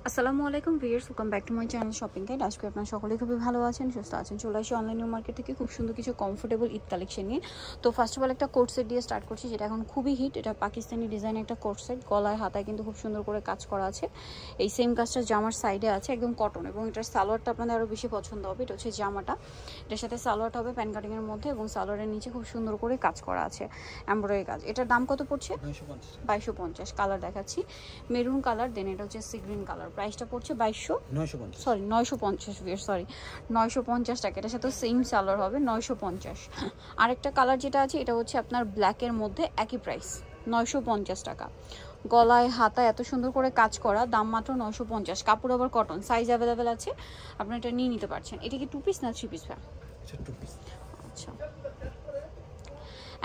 আসসালামু আলাইকুম viewers, welcome back to my channel shopping guide. আজকে আপনারা সকলেই খুবই ভালো আছেন, সুস্থ আছেন। চলে আসি অনলাইন মার্কেট থেকে খুব সুন্দর কিছু কমফোর্টেবল ঈদ কালেকশন নিয়ে। তো ফার্স্ট অফ অল একটা কোট সেট দিয়ে স্টার্ট করছি, যেটা এখন খুবই হিট। এটা পাকিস্তানি ডিজাইনের একটা কোট সেট, গলায় হাতায় কিন্তু খুব সুন্দর করে কাজ করা আছে। এই সেম কাজটা জামার সাইডে আছে, একদম কটন, এবং এটার সালোয়ারটা আপনাদের আরও বেশি পছন্দ হবে। এটা হচ্ছে জামাটা, এটার সাথে সালোয়ারটা হবে প্যান কাটিংয়ের মধ্যে, এবং সালোয়ারের নিচে খুব সুন্দর করে কাজ করা আছে, এমব্রয়ডারি কাজ। এটার দাম কত পড়ছে? 2250। কালার দেখাচ্ছি মেরুন কালার, দেন এটা হচ্ছে সি গ্রিন কালার। প্রাইসটা পড়ছে 950 টাকা। এটার সাথে সেম সালোয়ার হবে 950। আরেকটা কালার যেটা আছে এটা হচ্ছে আপনার ব্ল্যাকের মধ্যে, একই প্রাইস 950 টাকা। গলায় হাতায় এত সুন্দর করে কাজ করা, দাম মাত্র 950। কাপড় আবার কটন, সাইজ অ্যাভেলেবেল আছে, আপনি এটা নিয়ে নিতে পারছেন। এটা কি 2 পিস না 3 পিস? আচ্ছা,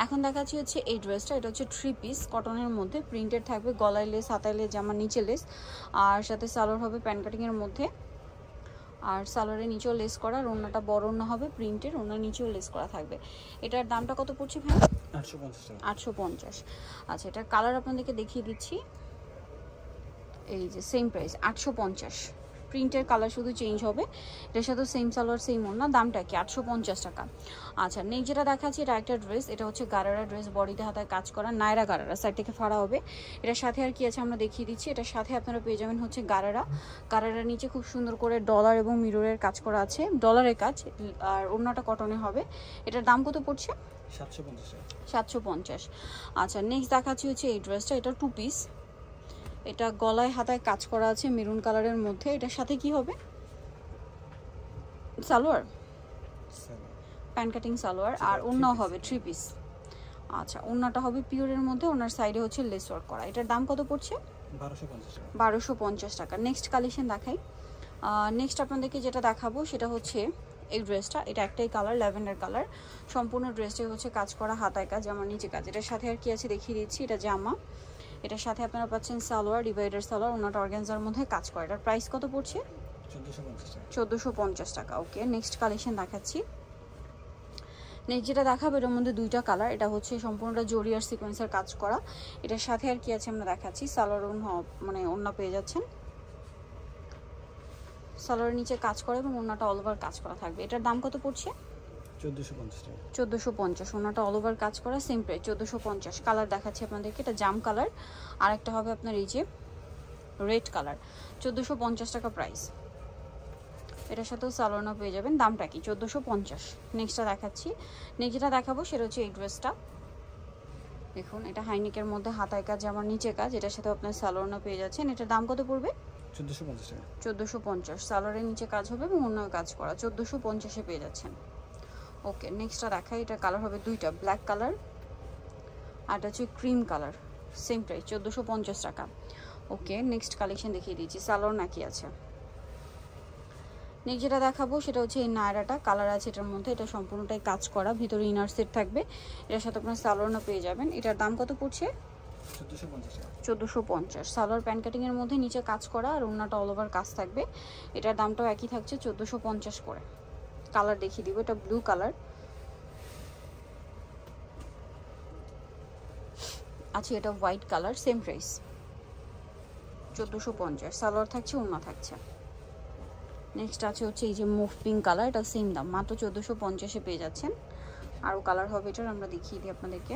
এখন দেখাচ্ছি হচ্ছে এই ড্রেসটা। এটা হচ্ছে 3 পিস কটনের মধ্যে, প্রিন্টেড থাকবে, গলায় লেস, হাতায় লেস, জামার নিচে লেস, আর সাথে সালোয়ার হবে প্যান কাটিংয়ের মধ্যে, আর সালোয়ারের নিচেও লেস করা, আর ওড়নাটা বড় ওড়না হবে প্রিন্টের, ওড়নার নিচেও লেস করা থাকবে। এটার দামটা কত পড়ছে ভাই? 850। আচ্ছা, এটার কালার আপনাদেরকে দেখিয়ে দিচ্ছি। এই যে সেম প্রাইস 850। প্রিন্টের কালার শুধু চেঞ্জ হবে, এটার সাথে সেম সালোয়ার সেম ওড়না, দামটা কি? 850 টাকা। আচ্ছা, নেক্সট যেটা দেখাচ্ছি এটা একটা ড্রেস। এটা হচ্ছে গারারা ড্রেস, বডিতে হাতায় কাজ করা, নায়রা গারারা, সাইড থেকে ফাড়া হবে। এটার সাথে আর কি আছে আমরা দেখিয়ে দিচ্ছি। এটার সাথে আপনারা পেয়ে যাবেন হচ্ছে গারারা। গারারার নিচে খুব সুন্দর করে ডলার এবং মিররের কাজ করা আছে, ডলারের কাজ, আর ওড়নাটা কটনে হবে। এটার দাম কত পড়ছে? 750। আচ্ছা, নেক্সট দেখাচ্ছি হচ্ছে এই ড্রেসটা। এটা 2 পিস, এটা গলায় হাতায় কাজ করা আছে মেরুন কালারের মধ্যে। এটার সাথে কি হবে? সালোয়ার, প্যান কাটিং সালোয়ার, আর ওড়নাও হবে 3 পিস। আচ্ছা, ওড়নাটা হবে পিওরের মধ্যে, ওনার সাইডে হচ্ছে লেস ওয়ার্ক করা। এটার দাম কত পড়ছে? 1250 টাকা। নেক্সট কালেকশন দেখাই। নেক্সট আপনাদেরকে যেটা দেখাবো সেটা হচ্ছে এই ড্রেসটা। এটা একটাই কালার, ল্যাভেন্ডার কালার। সম্পূর্ণ ড্রেসটাই হচ্ছে কাজ করা, হাতায় কাজ, জামার নিচে কাজ। এটার সাথে আর কি আছে দেখিয়ে দিচ্ছি। এটা জামা, এটার সাথে আপনারা পাচ্ছেন সালোয়ার, ডিভাইডার সালোয়ার, ওনাটা অর্গানজার মধ্যে কাজ করে। এটার প্রাইস কত পড়ছে? 1450 টাকা। ওকে, নেক্সট কালেকশন দেখাচ্ছি। নেক্সট যেটা দেখাবো এটার মধ্যে 2টা কালার। এটা হচ্ছে সম্পূর্ণটা জরি আর সিকোয়েন্সের কাজ করা। এটার সাথে আর কি আছে আমরা দেখাচ্ছি। সালোয়ার মানে ওড়না পেয়ে যাচ্ছেন, সালোয়ারের নিচে কাজ করা এবং ওড়নাটা অল ওভার কাজ করা থাকবে। এটার দাম কত পড়ছে? 1450। ওড়নাটা অল ওভার কাজ করা, সেম প্রাইস 1450। কালার দেখাচ্ছি আপনাদেরকে। এটা জাম কালার, আর একটা হবে আপনার এই যে রেড কালার। 1450 টাকা প্রাইস। এটার সাথেও সালোয়ারও পেয়ে যাবেন, দামটা কি? 1450। নেক্সটটা দেখাচ্ছি। নেক্সট যেটা দেখাবো সেটা হচ্ছে এই ড্রেসটা। দেখুন, এটা হাইনেকের মধ্যে, হাতায় কাজ, জামার নিচে কাজ, এটার সাথে আপনার সালোয়ারও পেয়ে যাচ্ছেন। এটার দাম কত পড়বে? 1450। সালোয়ারের নিচে কাজ হবে এবং অন্য কাজ করা, 1450-এ পেয়ে যাচ্ছেন। ওকে, নেক্সটটা দেখাই। এটা কালার হবে 2টা, ব্ল্যাক কালার আর এটা হচ্ছে ক্রিম কালার, সেম প্রাইস 1450 টাকা। ওকে, নেক্সট কালেকশন দেখিয়ে দিচ্ছি। সালোয়ার নাকি আছে। নেক্সট যেটা দেখাবো সেটা হচ্ছে এই নায়রাটা, কালার আছে এটার মধ্যে। এটা সম্পূর্ণটাই কাজ করা, ভিতরে ইনার সেট থাকবে, এটার সাথে আপনার সালোয়ারও পেয়ে যাবেন। এটার দাম কত পড়ছে? 1450। সালোয়ার প্যান কাটিংয়ের মধ্যে, নিচে কাজ করা, আর ওড়নাটা অল ওভার কাজ থাকবে। এটার দামটাও একই থাকছে, 1450 করে। কালার দেখিয়ে দিব। এটা ব্লু কালার আছে, এটা white colour, same price 1450। Salwar থাকছে, ওড়না থাকছে। নেক্সট আছে হচ্ছে এই যে মুভ পিঙ্ক কালার, এটা সেম দাম, মাত্র 1450-এ পেয়ে যাচ্ছেন। আরও কালার হবে এটার, আমরা দেখিয়ে দিই আপনাদেরকে।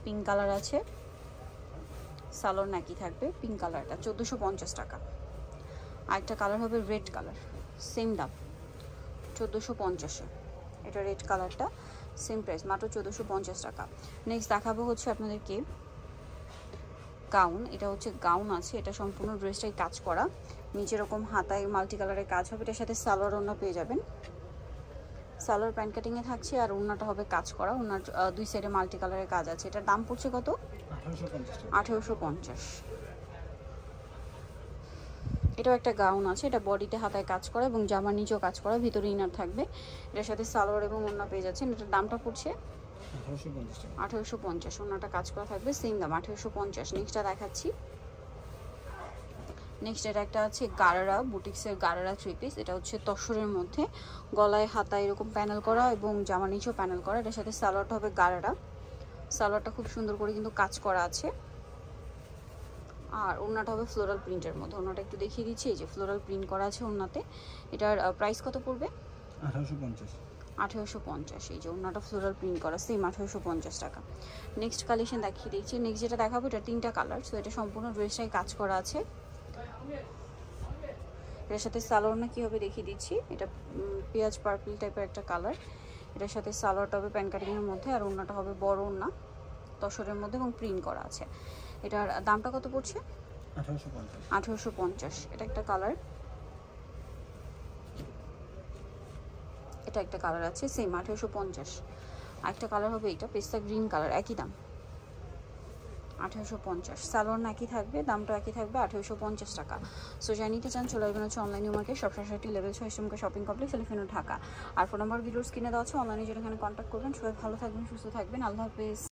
পিঙ্ক কালার আছে, সালোয়ার নাকি থাকবে, পিঙ্ক কালারটা 1450 টাকা। আরেকটা কালার হবে রেড কালার, সেম দাম 1450-এ। এটা রেড কালারটা, সেম প্রাইস, মাত্র 1450 টাকা। নেক্সট দেখাবো হচ্ছে আপনাদেরকে গাউন। এটা হচ্ছে গাউন আছে, এটা সম্পূর্ণ ড্রেসটাই কাজ করা, নিচে এরকম হাতায় মাল্টি কালারের কাজ হবে। এটার সাথে সালোয়ার ওড়না পেয়ে যাবেন। সালোয়ার প্যান কাটিংয়ে থাকছে, আর ওড়নাটা হবে কাজ করা, ওড়নার 2 সাইডে মাল্টি কালারের কাজ আছে। এটার দাম পড়ছে কত? 1850। এটাও একটা গাউন আছে, এটা বডিতে হাতায় কাজ করা এবং জামার নিচেও কাজ করা, ভিতরে ইনার থাকবে। এটার সাথে সালোয়ার এবং ওড়না পেয়ে যাচ্ছেন। এটার দামটা পড়ছে 1850। ওড়নাটা কাজ করা থাকবে, সেম দাম 1850। নেক্সটটা দেখাচ্ছি। নেক্সট এটা একটা আছে গারারা, বুটিক্সের গারারা 3 পিস। এটা হচ্ছে তসরের মধ্যে, গলায় হাতায় এরকম প্যানেল করা এবং জামার নিচেও প্যানেল করা। এটার সাথে সালোয়ারটা হবে গারারা, সালোয়ারটা খুব সুন্দর করে কিন্তু কাজ করা আছে, আর ওড়নাটা হবে ফ্লোরাল প্রিন্টের মধ্যে। ওড়নাটা একটু দেখিয়ে দিচ্ছি, এই যে ফ্লোরাল প্রিন্ট করা আছে ওড়নাতে। এটার প্রাইস কত পড়বে? 1850। 1850। এই যে ওড়নাটা ফ্লোরাল প্রিন্ট করা, সেম 1850 টাকা। নেক্সট কালেকশন দেখিয়ে দিচ্ছি। নেক্সট যেটা দেখাবো এটা 3টা কালার। সো এটা সম্পূর্ণ ড্রেসটাই কাজ করা আছে। এটার সাথে সালোয়ার না কি হবে দেখিয়ে দিচ্ছি। এটা পেঁয়াজ পার্পল টাইপের একটা কালার। এটার সাথে সালোয়ারটা হবে প্যান কাটিংয়ের মধ্যে, আর ওড়নাটা হবে বড় ওড়না তসরের মধ্যে এবং প্রিন্ট করা আছে। এটার দামটা কত পড়ছে? 1850। 1850। এটা একটা কালার, এটা একটা কালার আছে সেম 1850। আরেকটা কালার হবে এটা পেস্তা গ্রিন কালার, একই দাম 1850। সালোয়ার একই থাকবে, দামটা একই থাকবে 1850 টাকা। সো যাই নিতে চান চলে আসবেন হচ্ছে অনলাইন মার্কেট সবসাথী লেভেল 6 শ্রমিকা শপিং কমপ্লেক্স, এলিফেন্ট ঢাকা। আর ফোন নাম্বার ভিডিওস কিনে দেওয়া আছে, অনলাইনে যেখানে কন্ট্যাক্ট করবেন। সবাই ভালো থাকবেন, সুস্থ থাকবেন, আল্লাহ হাফেজ।